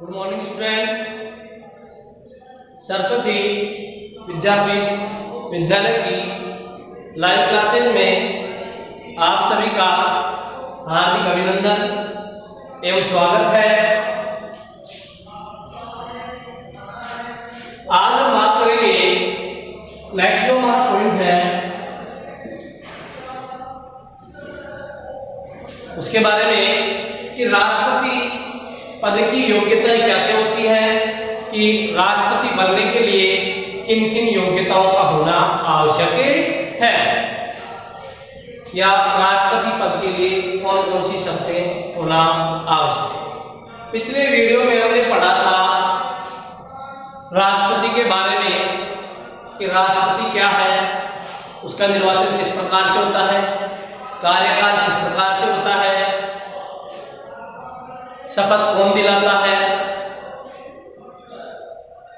Good morning students. Saraswati Vidyapeeth Vidyalaya की live classes में आप सभी का हार्दिक अभिनंदन एवं स्वागत है। आज हम बात करेंगे नेक्स्ट जो हमारा पॉइंट है उसके बारे में कि राष्ट्रपति पद की योग्यताएं क्या क्या होती है, कि राष्ट्रपति बनने के लिए किन किन योग्यताओं का होना आवश्यक है, या राष्ट्रपति पद के लिए कौन कौन सी शर्तें होना आवश्यक है। पिछले वीडियो में हमने पढ़ा था राष्ट्रपति के बारे में कि राष्ट्रपति क्या है, उसका निर्वाचन किस प्रकार से होता है, कार्यकाल किस प्रकार से होता है, शपथ कौन दिलाता है।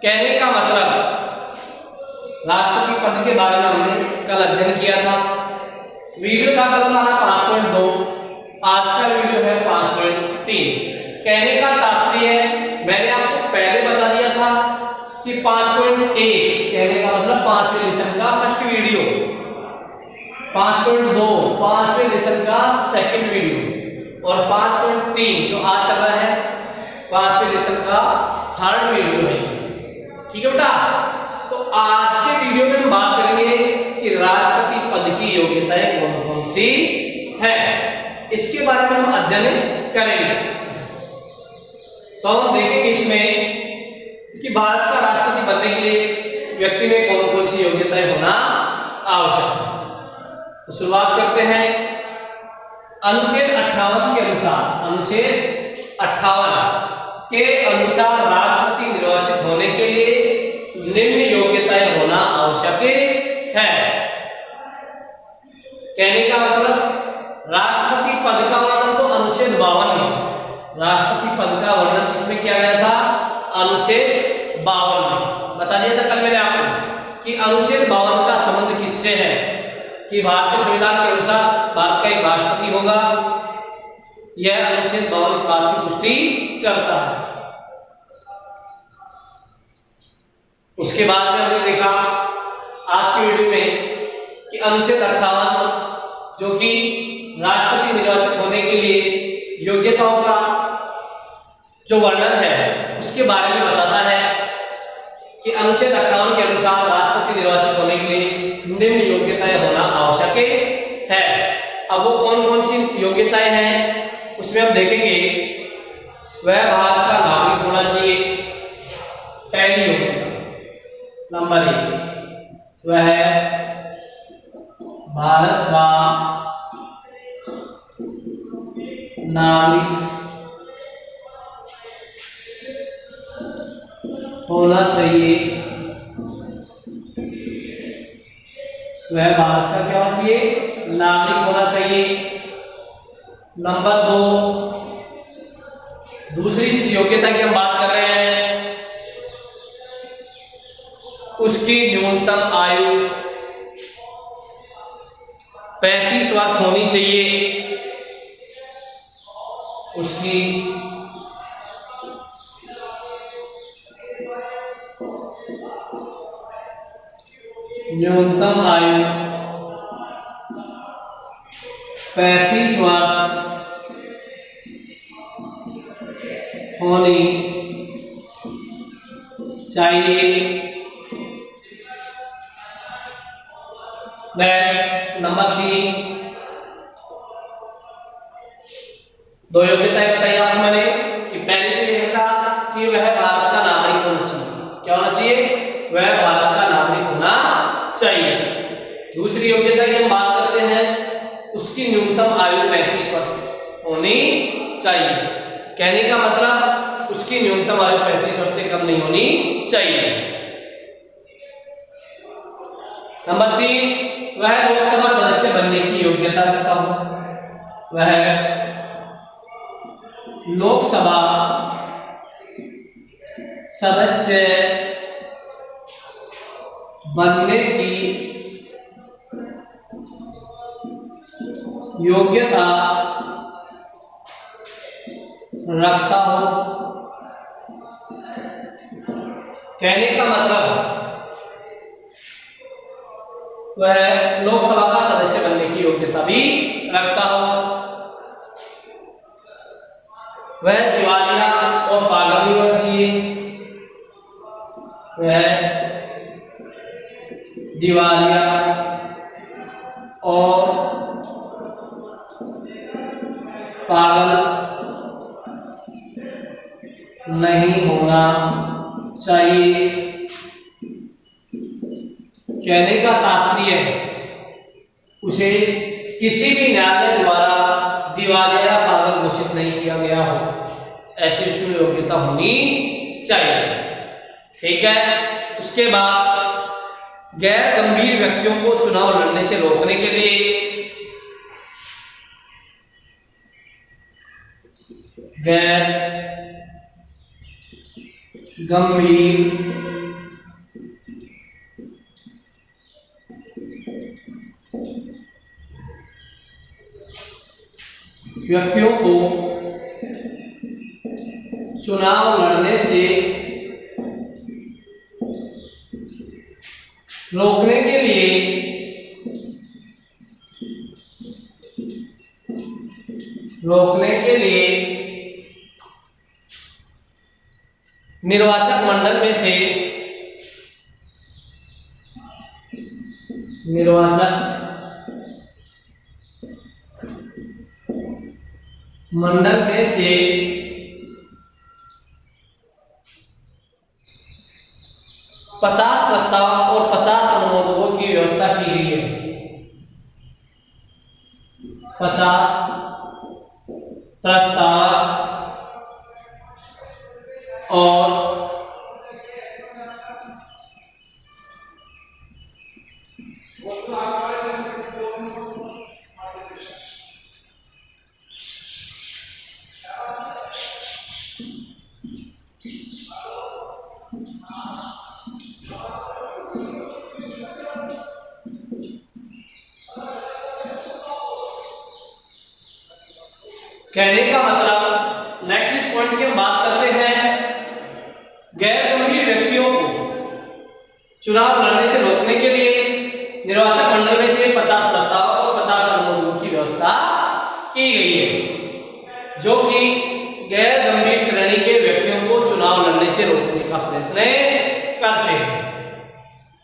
कहने का मतलब राष्ट्रपति पद के बारे में हमने कल अध्ययन किया था। वीडियो का कल हमारा 5.2, आज का वीडियो है 5.3। कहने का तात्पर्य मैंने आपको पहले बता दिया था कि 5.1 कहने का मतलब 5वें लेसन का फर्स्ट वीडियो, 5.2 5वें लेसन का सेकंड वीडियो, और 5.3 जो आज चल रहा है 5वें लेसन का थर्ड वीडियो है। ठीक है बेटा, तो आज के वीडियो में हम बात करेंगे कि राष्ट्रपति पद की योग्यताएं कौन कौन सी है, इसके बारे में हम अध्ययन करेंगे। तो हम देखेंगे इसमें कि भारत का राष्ट्रपति बनने के लिए व्यक्ति में कौन कौन सी योग्यताएं होना आवश्यक है। तो शुरुआत करते हैं। अनुच्छेद 58 के अनुसार, अनुच्छेद 58 के अनुसार राष्ट्रपति निर्वाचित होने के लिए निम्न योग्यताएं होना आवश्यक है। कहने का मतलब राष्ट्रपति पद का वर्णन तो अनुच्छेद 52 में, राष्ट्रपति पद का वर्णन किसमें किया गया था, अनुच्छेद 52 में। बता दिया था कल मैंने आपको कि अनुच्छेद 52 का संबंध किससे है, कि भारतीय संविधान के अनुसार भारत का एक राष्ट्रपति होगा। यह अनुच्छेद 52 इस बात की पुष्टि करता है। उसके बाद में हमने देखा आज की वीडियो में कि अनुच्छेद 58 जो कि राष्ट्रपति निर्वाचित होने के लिए योग्यताओं का जो वर्णन है उसके बारे में बताता है कि अनुच्छेद 58 के अनुसार राष्ट्रपति निर्वाचित होने के लिए निम्न योग्यताएं होना आवश्यक है। अब वो कौन कौन सी योग्यताएं हैं उसमें हम देखेंगे। वह भारत का नागरिक होना चाहिए, पहली योग्यता। नंबर 1, वह भारत का नागरिक होना चाहिए। वह भारत का क्या होना चाहिए, नागरिक होना चाहिए। नंबर 2, दूसरी जिस योग्यता की हम बात कर रहे हैं उसकी न्यूनतम आयु 35 वर्ष होनी चाहिए। उसकी न्यूनतम आयु 35 वर्ष होनी चाहिए। नेक्स्ट नंबर 3, दो योग्यताएं बताई आपको मैंने कि पहले तो यह था कि वह भारत का नागरिक होना चाहिए। क्या होना चाहिए, वह भारत का नागरिक होना चाहिए। दूसरी योग्यता की हम बात करते हैं उसकी न्यूनतम आयु 35 वर्ष होनी चाहिए। कहने का मतलब उसकी न्यूनतम आयु 35 वर्ष से कम नहीं होनी चाहिए। नंबर 3, वह लोकसभा सदस्य बनने की योग्यता रखता हो। वह लोकसभा सदस्य बनने की योग्यता रखता हो। कहने का मतलब वह लोकसभा का सदस्य बनने की योग्यता भी रखता हो, वह दिवालिया और पागल नहीं होना चाहिए, वह दिवालिया और पागल नहीं होना चाहिए। कहने का तात्पर्य है उसे किसी भी न्यायालय द्वारा दिवालिया या पागल घोषित नहीं किया गया हो, ऐसी उसमें योग्यता होनी चाहिए। ठीक है। उसके बाद गैर गंभीर व्यक्तियों को चुनाव लड़ने से रोकने के लिए गैर गंभीर व्यक्तियों को चुनाव लड़ने से रोकने के लिए निर्वाचक मंडल में से पचास प्रस्ताव और 50 अनुमोदकों की व्यवस्था की गई है। 50 प्रस्ताव और 'कहने का मतलब नेक्स्ट इस पॉइंट की हम बात करते हैं गैर गंभीर व्यक्तियों को चुनाव लड़ने से रोकने के लिए निर्वाचक मंडल में से 50 प्रस्ताव और 50 अनुमोदकों की व्यवस्था की गई है, जो कि गैर गंभीर श्रेणी के व्यक्तियों को चुनाव लड़ने से रोकने का प्रयत्न करते हैं।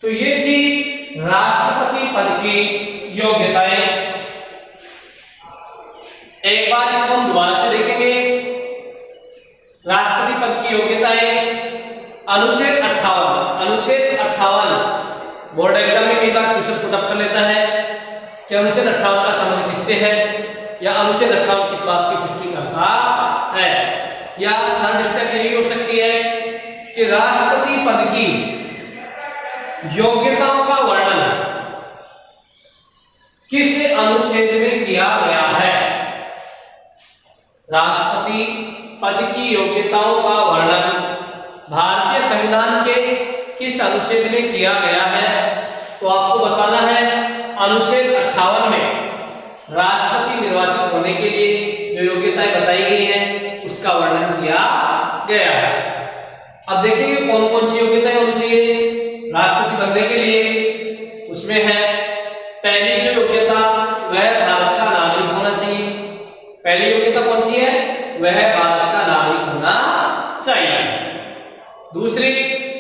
तो ये थी राष्ट्रपति पद की योग्यताएं। एक बार इसको हम दोबारा से देखेंगे। राष्ट्रपति पद की योग्यताएं, अनुच्छेद 58 बोर्ड एग्जाम में कई बार क्वेश्चन पुट अप कर लेता है कि अनुच्छेद 58 का संबंध किससे है, या अनुच्छेद 58 किस बात की पुष्टि करता है, या थर्ड स्टेप यही हो सकती है कि राष्ट्रपति पद की योग्यताओं का वर्णन किस अनुच्छेद में किया गया है। राष्ट्रपति पद की योग्यताओं का वर्णन भारतीय संविधान के किस अनुच्छेद में किया गया है, तो आपको बताना है अनुच्छेद 58 में राष्ट्रपति निर्वाचित होने के लिए जो योग्यताएं बताई गई हैं उसका वर्णन किया गया है। अब देखेंगे कौन कौन सी योग्यताएं होनी चाहिए राष्ट्रपति बनने के लिए। उसमें है पहली जो योग्यता वह भारत का नागरिक होना चाहिए। पहली योग्यता कौन सी है, वह भारत का नागरिक होना चाहिए। दूसरी,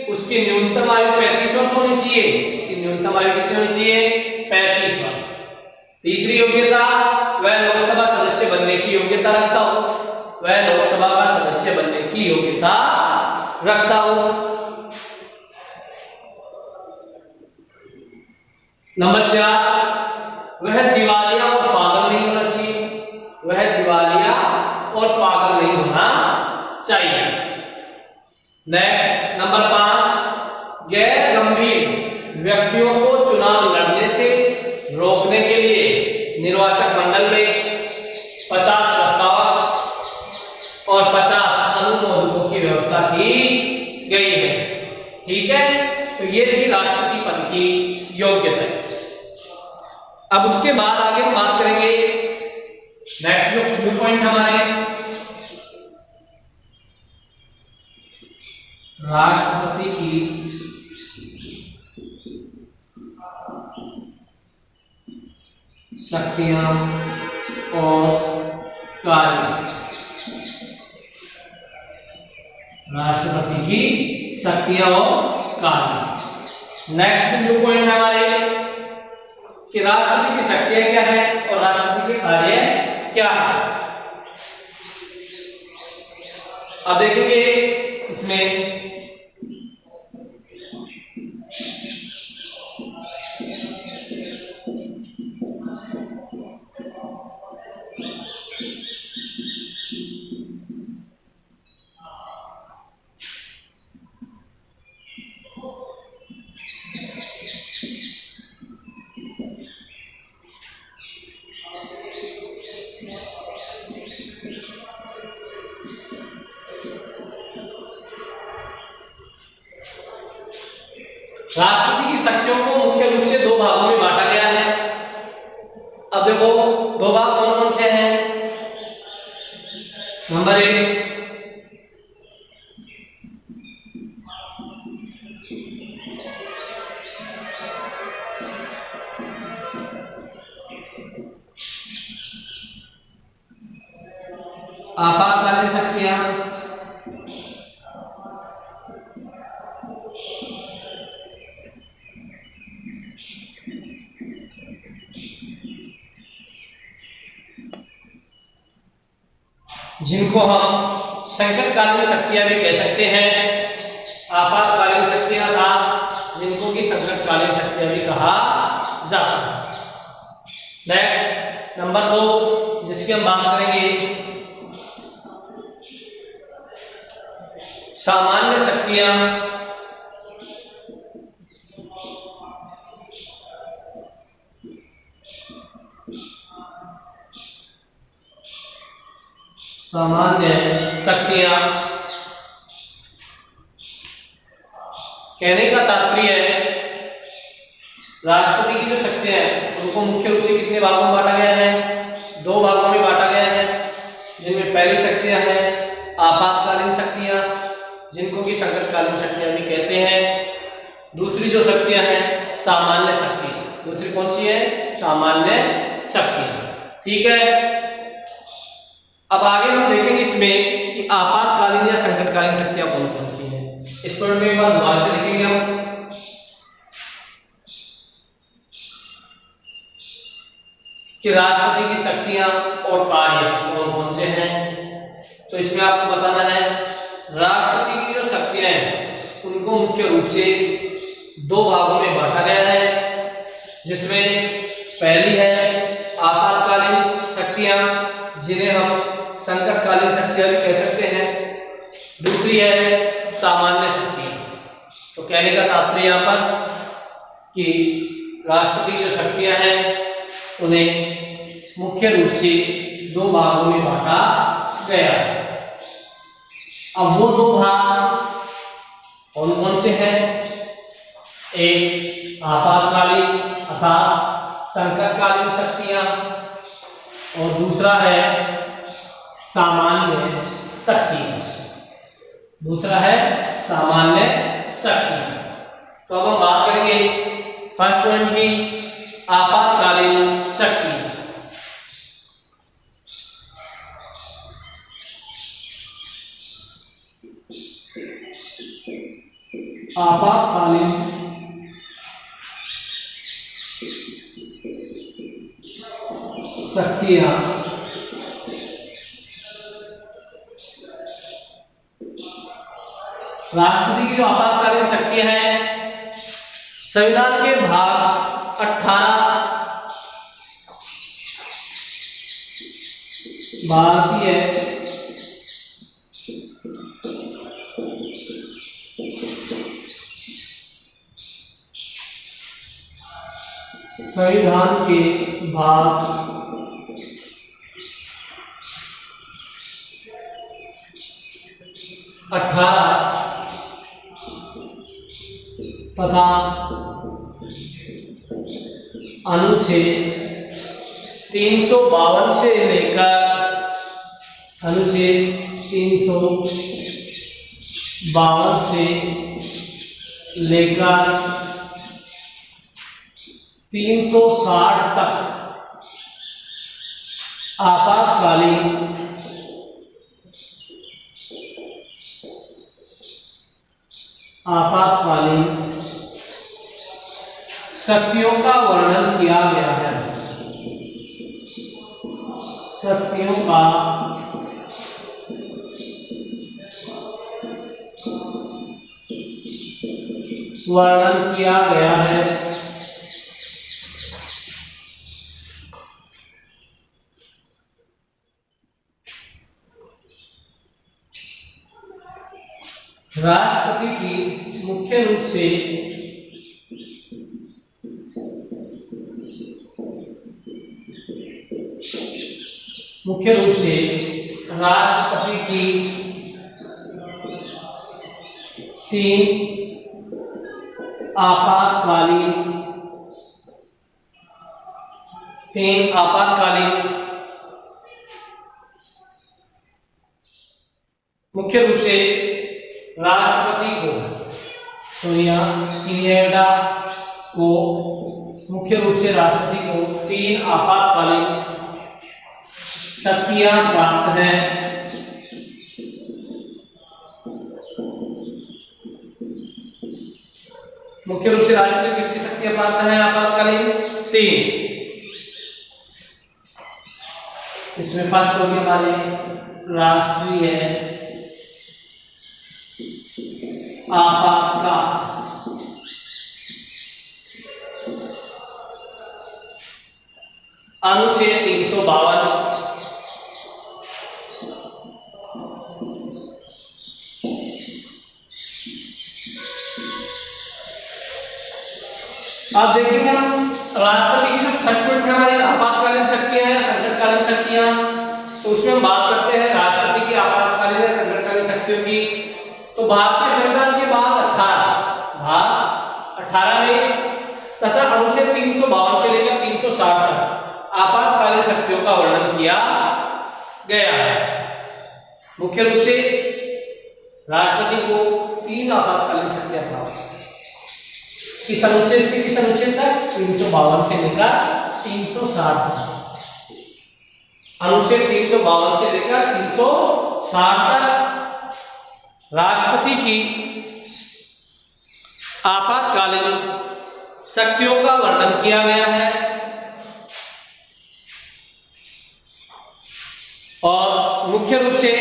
उसकी न्यूनतम आयु 35 वर्ष होनी चाहिए। उसकी न्यूनतम आयु कितनी होनी चाहिए, 35 वर्ष। तीसरी योग्यता, वह लोकसभा सदस्य बनने की योग्यता रखता हो, वह लोकसभा का सदस्य बनने की योग्यता रखता हो। नंबर 4, वह दिवालिया और पागल नहीं होना चाहिए। वह दिवालिया और पागल नहीं होना चाहिए। नेक्स्ट नंबर 5, गैर गंभीर व्यक्तियों को चुनाव लड़ने से रोकने के लिए निर्वाचक मंडल में 50 प्रस्ताव और 50 अनुमोदकों की व्यवस्था की गई है। ठीक है, तो ये थी राष्ट्रपति पद की योग्यता। अब उसके बाद आगे हम बात करेंगे नेक्स्ट जो पॉइंट हमारे राष्ट्रपति की शक्तियां और कार्य, राष्ट्रपति की शक्तियां और कार्य। नेक्स्ट न्यू पॉइंट हमारे कि राष्ट्रपति की शक्तियां क्या है और राष्ट्रपति के कार्य क्या है। अब देखेंगे इसमें राष्ट्रपति की शक्तियों को मुख्य रूप से दो भागों में बांटा गया है। अब देखो दो भाग कौन कौन से हैं। नंबर 1, आपातकालीन शक्तियां, जिनको हम संकटकालीन शक्तियां भी कह सकते हैं, आपातकालीन शक्तियां था जिनको कि संकटकालीन शक्तियां भी कहा जाता है। नेक्स्ट नंबर 2 जिसकी हम बात करेंगे सामान्य शक्तियां कहने का तात्पर्य है राष्ट्रपति की जो शक्तियां हैं उनको मुख्य रूप से कितने भागों में बांटा गया है, 2 भागों में बांटा गया है, जिनमें पहली शक्तियां हैं आपातकालीन शक्तियां जिनको कि संकटकालीन शक्तियां भी कहते हैं। दूसरी जो शक्तियां हैं सामान्य शक्ति, दूसरी कौन सी है, सामान्य शक्तियां। ठीक है, अब आगे हम देखेंगे इसमें कि आपातकालीन या संकटकालीन शक्तियां कौन कौन सी हैं। इस पर में एक बार दोबारा से देखेंगे हम कि राष्ट्रपति की शक्तियां और कार्य कौन कौन से हैं। तो इसमें आपको बताना है राष्ट्रपति की जो शक्तियां हैं उनको मुख्य रूप से 2 भागों में बांटा गया है, जिसमें पहली है आपातकालीन शक्तियां जिन्हें हम संकटकालीन शक्तियां भी कह सकते हैं, दूसरी है सामान्य शक्तियां। तो कहने का तात्पर्य यहाँ पर कि राष्ट्रपति की जो शक्तियां हैं उन्हें मुख्य रूप से 2 भागों में बांटा गया है। अब वो 2 भाग कौन कौन से हैं, एक आपातकालीन तथा संकटकालीन शक्तियां और दूसरा है सामान्य शक्तियां, दूसरा है सामान्य शक्तियां। तो अब हम बात करेंगे फर्स्ट पॉइंट की, आपातकालीन शक्ति। आपातकालीन शक्तियां राष्ट्रपति की जो आपातकालीन शक्तियां हैं संविधान के भाग 18 भारतीय संविधान के भाग 18 तथा अनुच्छेद 352 से लेकर अनुच्छेद 52 से लेकर 360 तक आपातकालीन शक्तियों का वर्णन किया गया है। शक्तियों का वर्णन किया गया है। राष्ट्रपति की मुख्य रूप से राष्ट्रपति की 3 आपातकालीन मुख्य रूप से राष्ट्रपति को किनिएडा को मुख्य रूप से राष्ट्रपति को 3 आपातकालीन शक्तियां प्राप्त हैं। मुख्य रूप से राष्ट्रपति को कितनी शक्तियां प्राप्त हैं आपातकालीन? 3। इसमें फर्स्ट होगी हमारी राष्ट्रीय आपातकाल। अनुच्छेद 352 आप देखेंगे हम राष्ट्रपति की जो फर्स्ट पॉइंट है हमारी आपातकालीन शक्तियां हैं, संकटकालीन शक्तियां, तो उसमें हम बात करते हैं राष्ट्रपति की आपातकालीन या संकटकालीन शक्तियों की। तो भारतीय संविधान के बाद 18 में तथा अनुच्छेद 352 से लेकर 360 तक आपातकालीन शक्तियों का वर्णन किया गया है। मुख्य रूप से राष्ट्रपति को 3 आपातकालीन शक्तियां प्राप्त हैं। किस अनुच्छेद से किस अनुच्छेद तक? 352 से लेकर 360 तक। अनुच्छेद 352 से लेकर 360 तक राष्ट्रपति की आपातकालीन शक्तियों का वर्णन किया गया है और मुख्य रूप से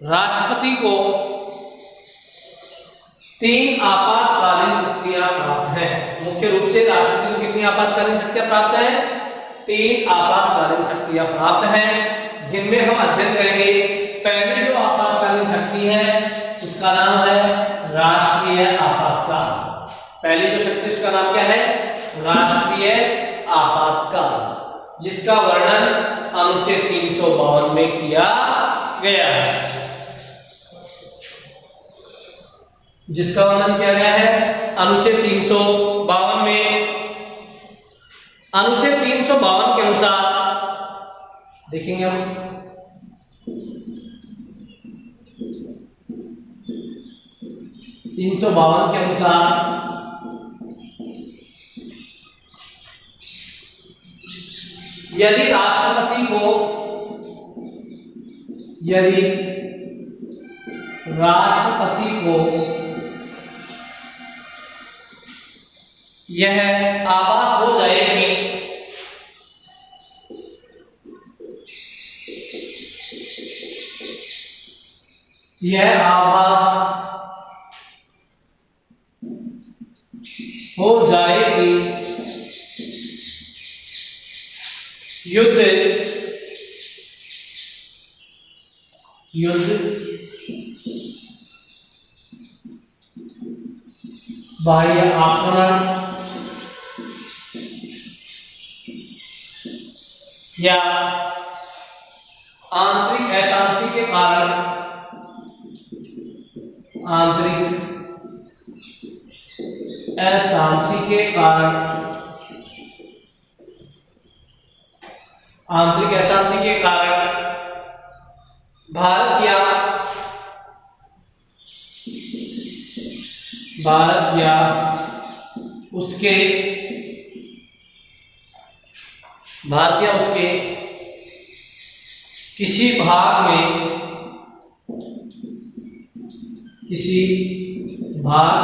राष्ट्रपति को 3 आपातकालीन शक्तियां प्राप्त हैं। मुख्य रूप से राष्ट्रपति को कितनी आपातकालीन शक्तियां प्राप्त हैं? 3 आपातकालीन शक्तियां प्राप्त हैं, जिनमें हम अध्ययन करेंगे। पहली जो आपातकालीन शक्ति है उसका नाम है राष्ट्रीय आपातकाल। पहली जो शक्ति उसका नाम क्या है? राष्ट्रीय आपातकाल, जिसका वर्णन अनुच्छेद 352 में किया गया है। जिसका वर्णन किया गया है अनुच्छेद 352 में। अनुच्छेद 352 के अनुसार देखेंगे हम, के अनुसार यदि राष्ट्रपति को यह आभास हो जाए कि युद्ध बाह्य आक्रमण या आंतरिक अशांति के कारण भारत या भारत या उसके किसी भाग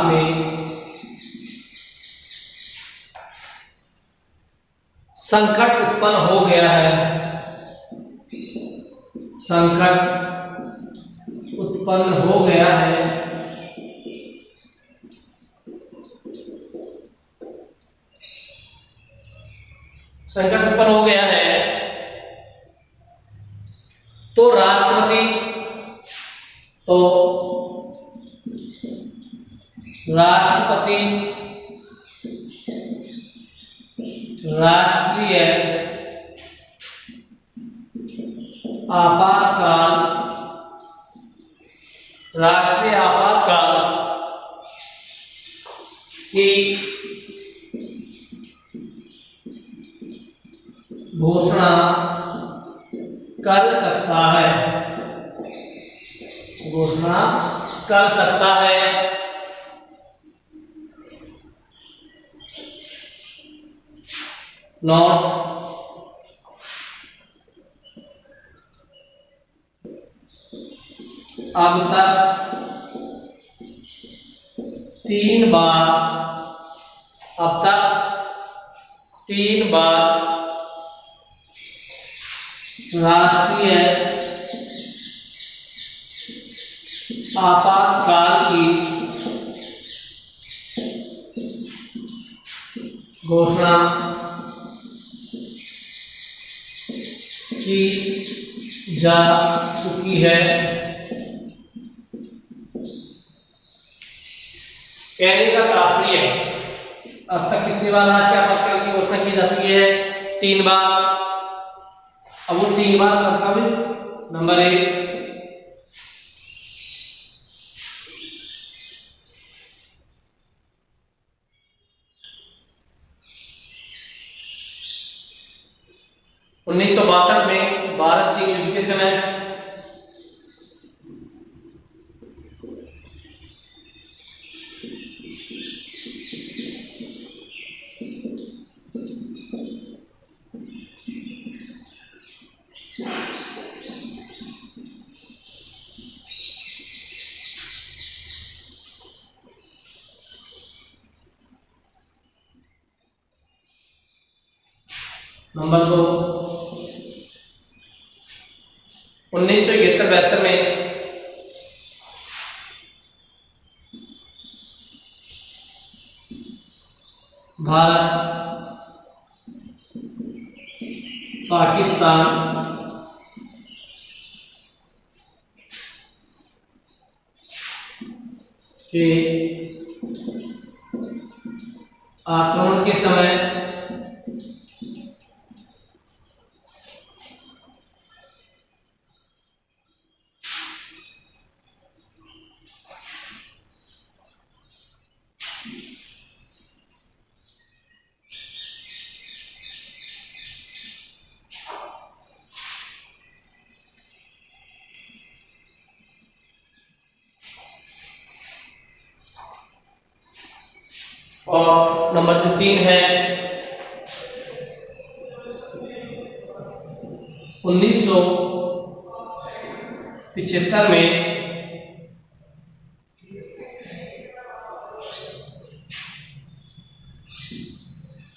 में संकट उत्पन्न हो गया है, तो राष्ट्रपति राष्ट्रीय आपातकाल की घोषणा कर सकता है। नोट, अब तक 3 बार राष्ट्रीय आपातकाल की घोषणा की जा चुकी है। कहने का तात्पर्य अब तक कितनी बार राष्ट्रीय आपातकाल की घोषणा की जा चुकी है? 3 बार। अब वो 3 बार कब? नंबर 1, उन्नीस सौ 62 में भारत चीन युद्ध के समय। नंबर 2, 1971-72 में भारत पाकिस्तान के आक्रमण के समय और नंबर 3 है 1975 में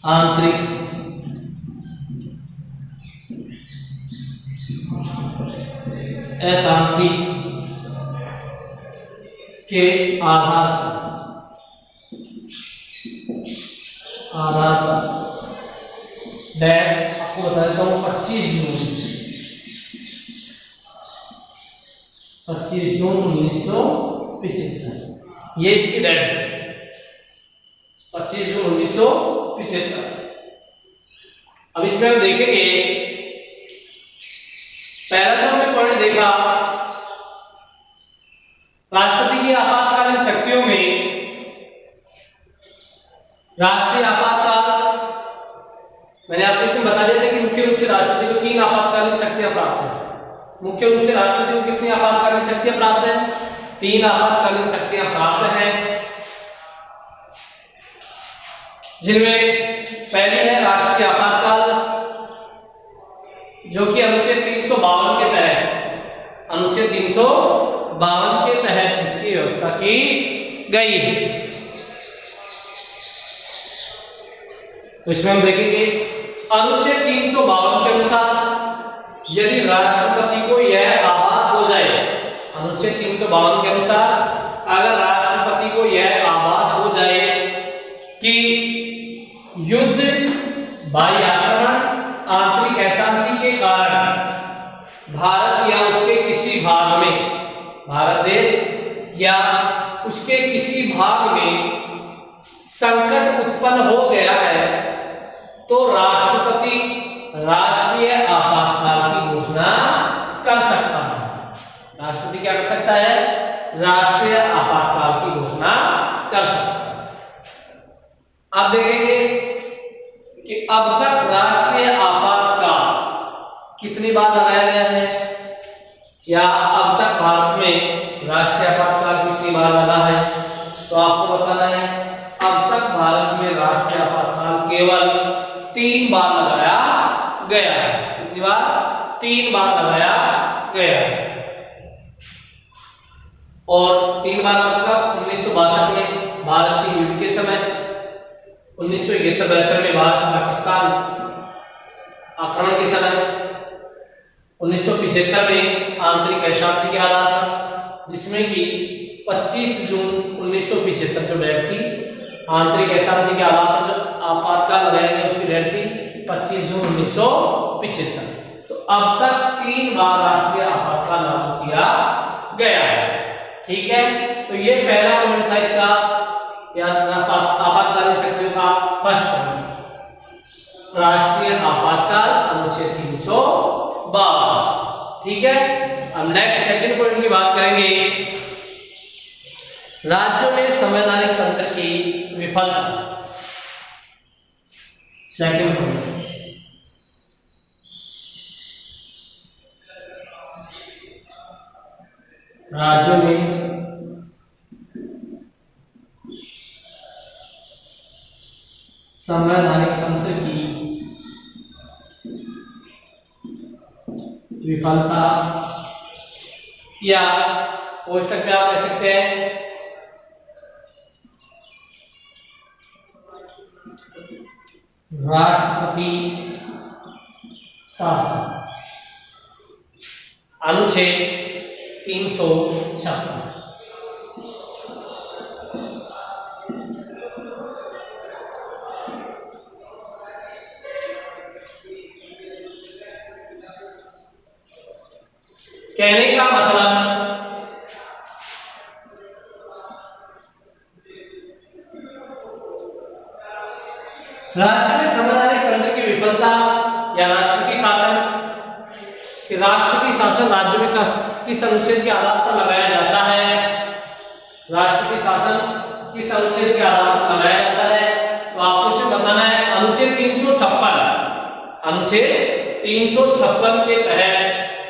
आंतरिक अशांति के आधार पर डेट आपको बता देता हूँ 25 जून 1975, ये इसकी डेट है 25 जून 1975। अब इसमें हम देखेंगे, पहला जो हमने पॉइंट देखा, राष्ट्रपति की आपातकालीन शक्तियों में राष्ट्रीय आपातकाल, मैंने आपको इसमें बता दिया था कि मुख्य रूप से राष्ट्रपति को 3 आपातकालीन शक्तियां प्राप्त है। मुख्य रूप से राष्ट्रपति को कितनी आपातकालीन शक्तियां प्राप्त है? 3 आपातकालीन शक्तियां प्राप्त हैं। जिनमें पहली है राष्ट्रीय आपातकाल, जो कि अनुच्छेद 352 के तहत, अनुच्छेद 352 के तहत इसकी व्यवस्था की गई है। तो इसमें हम देखेंगे अनुच्छेद 352 के अनुसार यदि राष्ट्रपति को यह आभास हो जाए, अनुच्छेद 352 के अनुसार अगर राष्ट्रपति को यह आभास हो जाए कि युद्ध, बाह्य आक्रमण, आंतरिक अशांति के कारण भारत या उसके किसी भाग में, भारत देश या उसके किसी भाग में संकट उत्पन्न हो गया है, तो राष्ट्रपति राष्ट्रीय आपातकाल की घोषणा कर सकता है। राष्ट्रपति क्या कर सकता है? राष्ट्रीय आपातकाल की घोषणा कर सकता है। अब देखेंगे कि अब तक राष्ट्रीय आपातकाल कितनी बार लगाया गया है, या अब तक भारत में राष्ट्रीय आपातकाल कितनी बार लगा है। तो आपको बताना है अब तक भारत में राष्ट्रीय आपातकाल केवल 3 बार लगाया गया है। कितनी बार? 3 बार लगाया गया है। और 3 बार कब? 1962 में भारत चीन युद्ध के समय, 1971-72 में भारत पाकिस्तान आक्रमण के समय, 1975 में आंतरिक अशांति के हालात, जिसमें कि 25 जून 1975 जो डेट थी, आंतरिक अशांति के हालात जो आपातकाल लगाया गया उसकी डेट थी 25 जून 1975। तो अब तक 3 बार राष्ट्रीय आपातकाल लागू किया गया है। ठीक है, तो ये पहला पॉइंट था इसका, या आपातकालीन शक्तियों का फर्स्ट पॉइंट, राष्ट्रीय आपातकाल अनुच्छेद 352। ठीक है, अब नेक्स्ट सेकंड पॉइंट की बात करेंगे, राज्यों में संवैधानिक तंत्र की विफलता। सेकंड पॉइंट, राज्यों में संवैधानिक तंत्र की विफलता, या कोष्टक में आप कह सकते हैं राष्ट्रपति शासन, अनुच्छेद 356। कहने का मतलब राज्य में संवैधानिक तंत्र की विफलता या राष्ट्रपति शासन, कि राष्ट्रपति शासन राज्य में किस अनुच्छेद के आधार पर लगाया जाता है, राष्ट्रपति शासन किस अनुच्छेद के आधार पर लगाया जाता है। तो आपको इसमें बताना है अनुच्छेद 356, अनुच्छेद 356 के तहत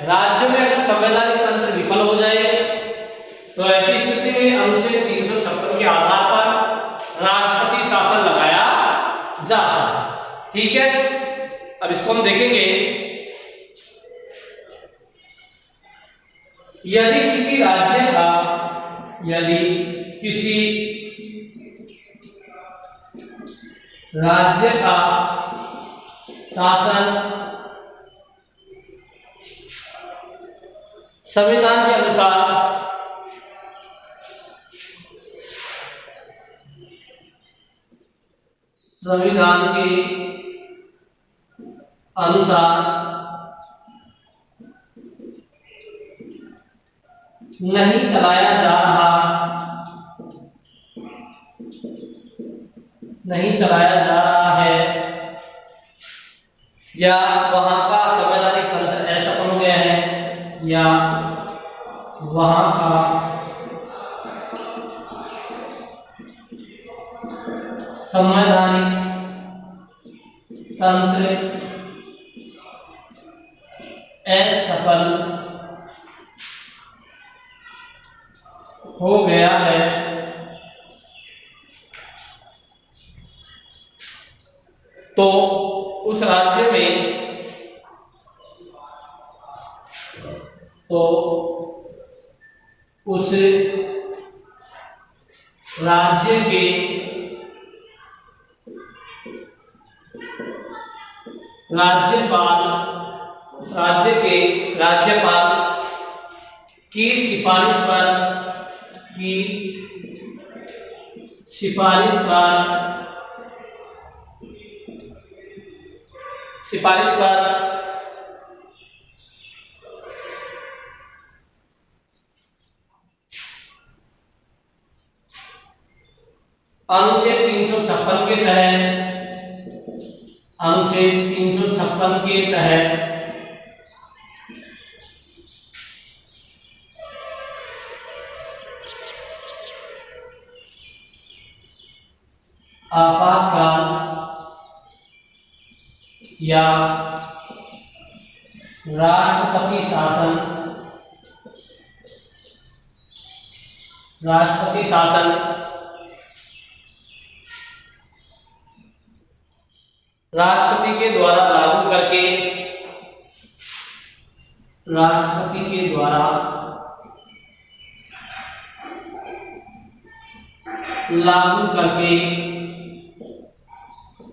राज्य में अगर संवैधानिक तंत्र विफल हो जाए तो ऐसी स्थिति में अनुच्छेद 356 के आधार पर राष्ट्रपति शासन लगाया जाता है। ठीक है, अब इसको हम देखेंगे, यदि किसी राज्य का, यदि किसी राज्य का शासन संविधान के अनुसार नहीं चलाया जा रहा है, या वहां का संवैधानिक तंत्र असफल हो गया है, या वहां का संवैधानिक तंत्र असफल हो गया है, तो उस राज्य में उस राज्य के राज्यपाल की सिफारिश पर अनुच्छेद 356 के तहत आपातकाल या राष्ट्रपति शासन राष्ट्रपति के द्वारा लागू करके उस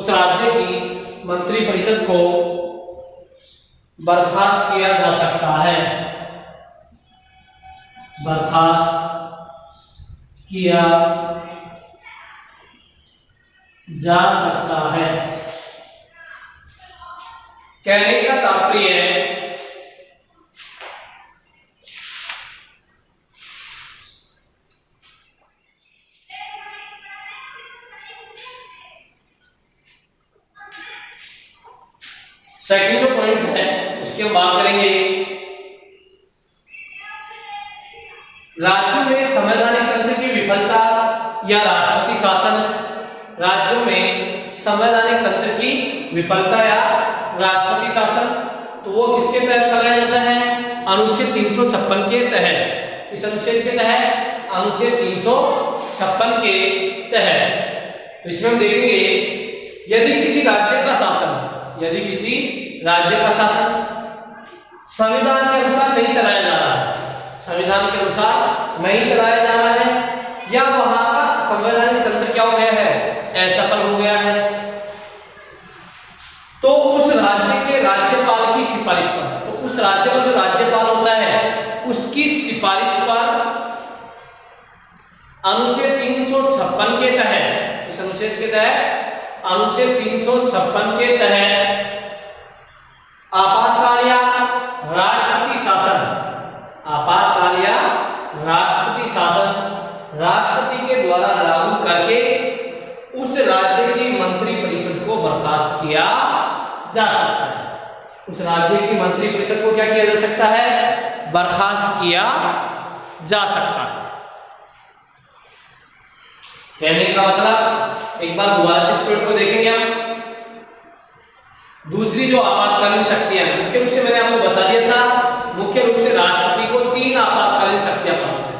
राज्य की मंत्रिपरिषद को बर्खास्त किया जा सकता है, कहने का तात्पर्य है सेकंड जो पॉइंट है उसकी हम बात करेंगे। राज्यों में संवैधानिक तंत्र की विफलता या राष्ट्रपति शासन, राज्यों में संवैधानिक तंत्र की विफलता या राष्ट्रपति शासन, तो वो किसके तहत कराया जाता है? अनुच्छेद 356 के तहत। इस अनुच्छेद के तहत, अनुच्छेद 356 के तहत। तो इसमें हम देखेंगे यदि किसी राज्य का शासन संविधान के अनुसार नहीं चलाया जा रहा है, या वहां का संवैधानिक तंत्र क्या हो गया है? असफल हो गया है, तो उस राज्य के राज्यपाल की सिफारिश पर, तो उस राज्य का जो राज्यपाल होता है उसकी सिफारिश पर अनुच्छेद 356 के तहत, इस अनुच्छेद के तहत, अनुच्छेद 356 के तहत आपातकाल या राष्ट्रपति शासन राष्ट्रपति के द्वारा लागू करके उस राज्य की मंत्रिपरिषद को बर्खास्त किया जा सकता है। उस राज्य की मंत्रिपरिषद को क्या किया जा सकता है? बर्खास्त किया जा सकता है। कहने का मतलब, एक बार दोबारा से स्पीड को देखेंगे हम। दूसरी जो आपातकालीन शक्तियां, मुख्य रूप से मैंने आपको बता दिया था, मुख्य रूप से राष्ट्रपति को 3 आपातकालीन शक्तियां प्राप्त है।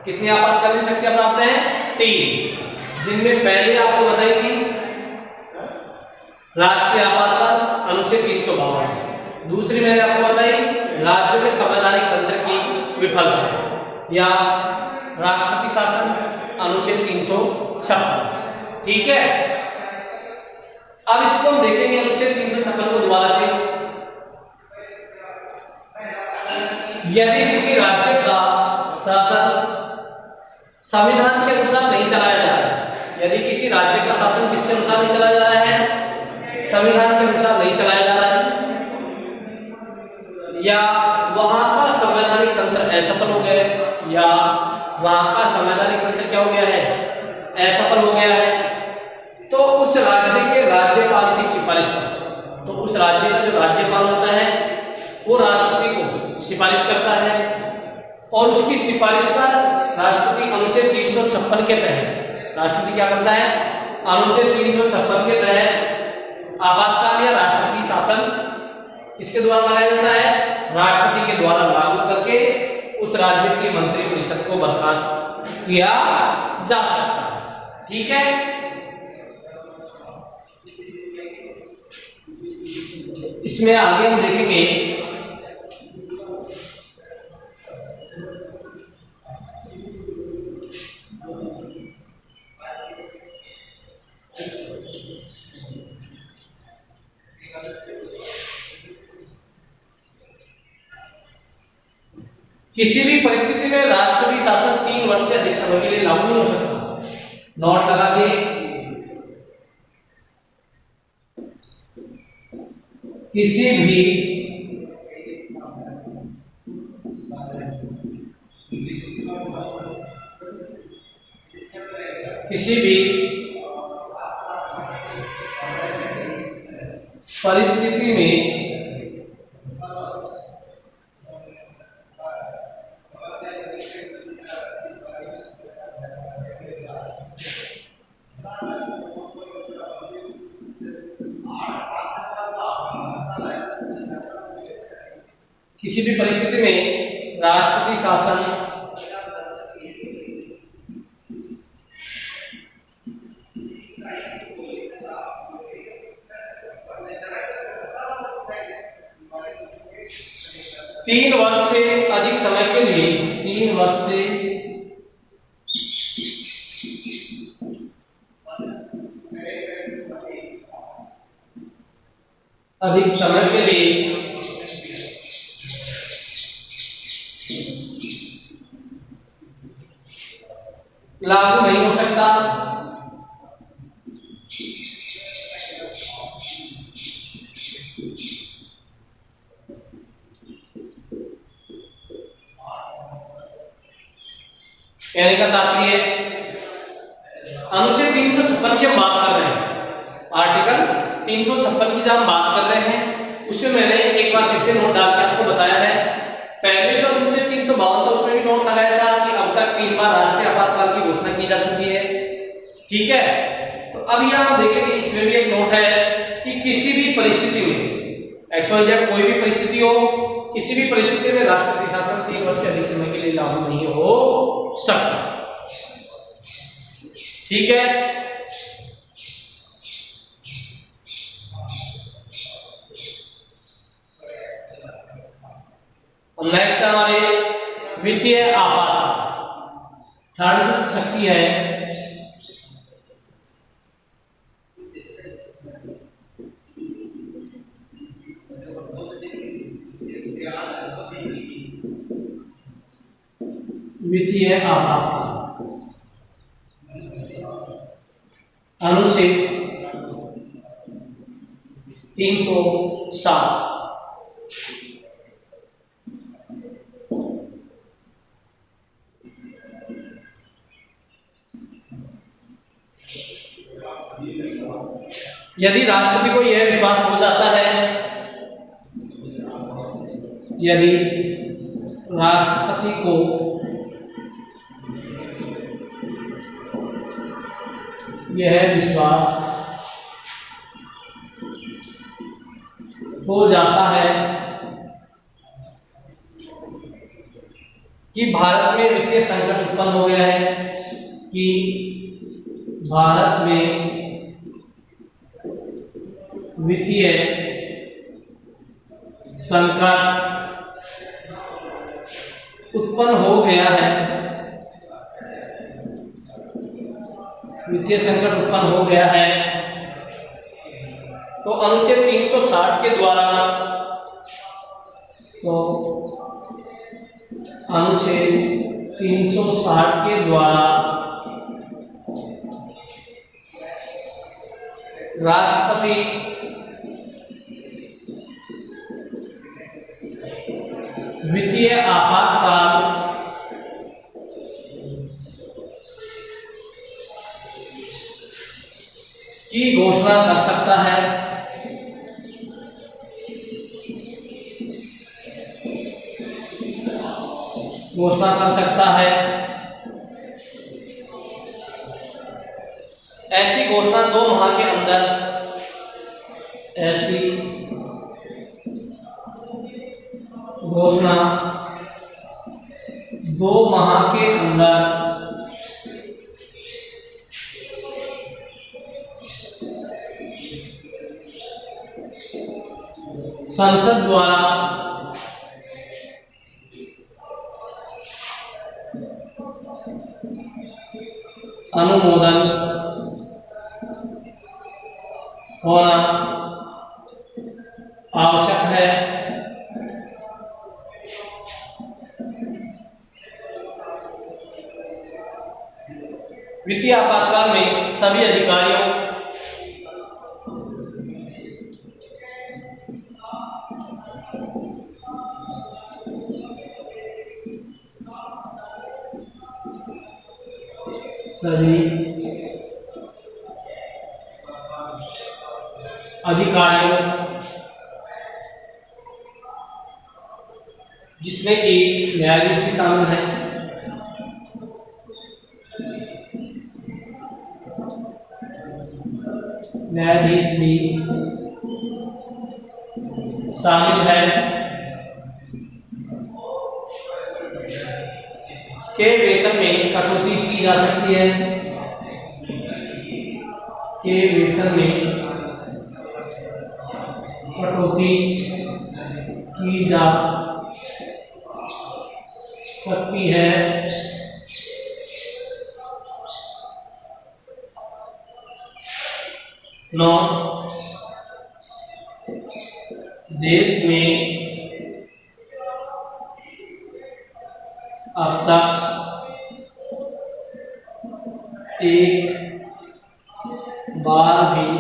कितनी आपातकालीन शक्तियां प्राप्त हैं? 3, जिनमें पहले आपको बताई थी राष्ट्रीय आपातकाल अनुच्छेद 352, दूसरी मैंने आपको बताई राज्यों में संवैधानिक तंत्र की विफलता या राष्ट्रपति शासन अनुच्छेद 356। ठीक है, अब इसको हम देखेंगे अनुच्छेद 356 को दोबारा से। यदि किसी राज्य का शासन संविधान के अनुसार नहीं चलाया जा रहा है, यदि किसी राज्य का शासन किसके अनुसार नहीं चलाया जा रहा है? संविधान के अनुसार नहीं चलाया जा रहा है, या वहां का संवैधानिक तंत्र असफल हो गया है, या वहां का संवैधानिक तंत्र क्या हो गया है? असफल हो गया है, तो उस राज्य के राज्यपाल की सिफारिश पर, तो उस राज्य का जो राज्यपाल होता है वो राष्ट्रपति को सिफारिश करता है और उसकी सिफारिश पर राष्ट्रपति अनुच्छेद 356 के तहत राष्ट्रपति क्या करता है, अनुच्छेद 356 के तहत आपातकाल या राष्ट्रपति शासन किसके द्वारा लगाया जाता है, राष्ट्रपति के द्वारा लागू करके उस राज्य के मंत्रिपरिषद को बर्खास्त किया जा सकता है। ठीक है, इसमें आगे हम देखेंगे किसी भी परिस्थिति में राष्ट्रपति शासन 3 वर्ष से अधिक समय के लिए लागू नहीं हो सकता। नोट लगा के किसी भी परिस्थिति में राष्ट्रपति शासन तीन वर्ष से अधिक समय के लिए 3 वर्ष से अधिक समय के लिए लागू नहीं हो सकता। कहने का तात्पर्य अनुच्छेद 356 की हम बात कर रहे हैं, आर्टिकल 356 की जब हम बात कर रहे हैं उसमें मैंने एक बार फिर से नोट डाल के आपको बताया है। पहले जो अनुच्छेद 352 था उसमें भी नोट लगाया था कि अब तक 3 बार राष्ट्रीय आपातकाल की घोषणा की जा चुकी है। ठीक है, तो अब यहां हम देखेंगे इसमें भी एक नोट है कि किसी भी परिस्थिति में XYZ कोई भी परिस्थिति हो, किसी भी परिस्थिति में राष्ट्रपति शासन 3 वर्ष से अधिक समय के लिए लागू नहीं हो सकता। ठीक है, नेक्स्ट हमारे वित्तीय आपात थर्ड शक्ति है वित्तीय आपात अनुच्छेद 307 यदि राष्ट्रपति को यह विश्वास हो जाता है, यदि राष्ट्रपति को यह विश्वास हो जाता है कि भारत में वित्तीय संकट उत्पन्न हो गया है, कि भारत में वित्तीय संकट उत्पन्न हो गया है, वित्तीय संकट उत्पन्न हो गया है, तो अनुच्छेद 360 के द्वारा अनुच्छेद 360 के द्वारा राष्ट्रपति वित्तीय आपातकाल की घोषणा कर सकता है। घोषणा कर सकता है। ऐसी घोषणा 2 माह के अंदर, ऐसी घोषणा 2 माह के अंदर संसद द्वारा अनुमोदन होना आवश्यक है। वित्तीय आपातकाल में सभी अधिकारियों जिसमें कि न्यायाधीश भी शामिल है, न्यायाधीश भी शामिल है, के वेतन में कटौती की जा सकती है, के वेतन में कटौती की जा सकती है। 9 देश में अब तक एक बार भी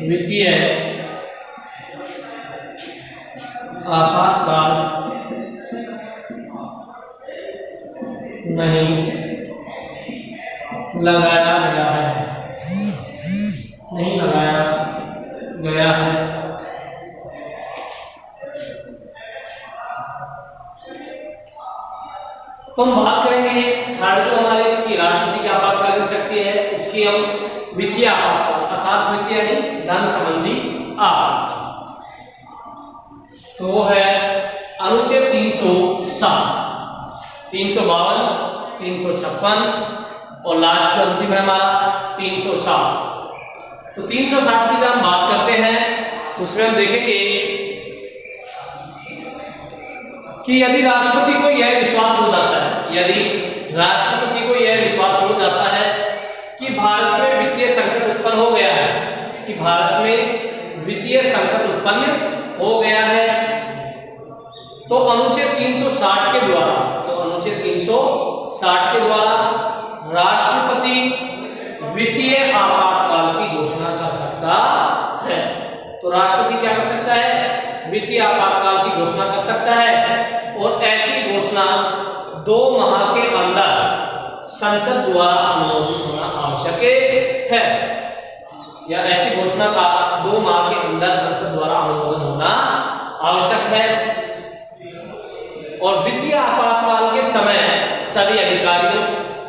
वित्तीय आपातकाल नहीं लगाया गया है, नहीं लगाया गया है। तो हम बात करेंगे थर्ड जो हमारे इसकी राष्ट्रपति की आपातकालीन शक्ति है, उसकी हम वित्तीय आपातकाल अर्थात वित्तीय नहीं धन संबंधी आपातकाल, तो वो है अनुच्छेद 307, 352, 356 और लास्ट जो अंतिम है हमारा 360। तो 360 की जब हम बात करते हैं उसमें हम देखेंगे कि यदि राष्ट्रपति को यह विश्वास हो जाता है, यदि राष्ट्रपति को यह विश्वास हो जाता है कि भारत में वित्तीय संकट उत्पन्न हो गया है, कि भारत में वित्तीय संकट उत्पन्न हो गया है, तो अनुच्छेद 360 के द्वारा, तो अनुच्छेद 360 के द्वारा राष्ट्रपति वित्तीय आपातकाल की घोषणा कर सकता है। तो राष्ट्रपति क्या कर सकता है? वित्तीय आपातकाल की घोषणा कर सकता है, और ऐसी घोषणा 2 माह के अंदर संसद द्वारा अनुमोदित होना आवश्यक है, या ऐसी घोषणा का 2 माह के अंदर संसद द्वारा अनुमोदन होना आवश्यक है। और वित्तीय आपातकाल के समय सभी अधिकारियों,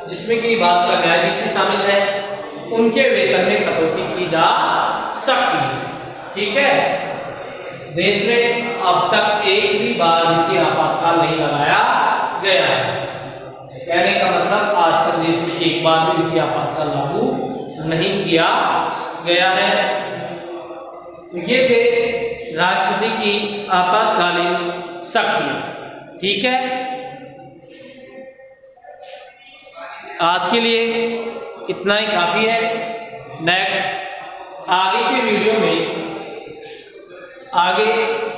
जिसमें की बात का न्यायाधीश भी शामिल है, उनके वेतन में कटौती की जा सकती है। ठीक है, देश में अब तक एक भी बार वित्तीय आपातकाल नहीं लगाया गया है। कहने का मतलब आज तक देश में एक बार भी वित्तीय आपातकाल लागू नहीं किया गया है। ये थे राष्ट्रपति की आपातकालीन शक्तियां। ठीक है, आज के लिए इतना ही काफी है। नेक्स्ट आगे के वीडियो में आगे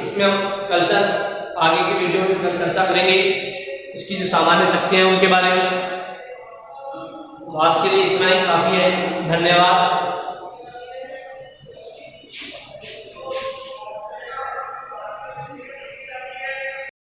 इसमें हम कल्चर आगे के वीडियो में हम चर्चा करेंगे इसकी जो सामान्य शक्तियां हैं उनके बारे में। तो आज के लिए इतना ही काफी है। धन्यवाद।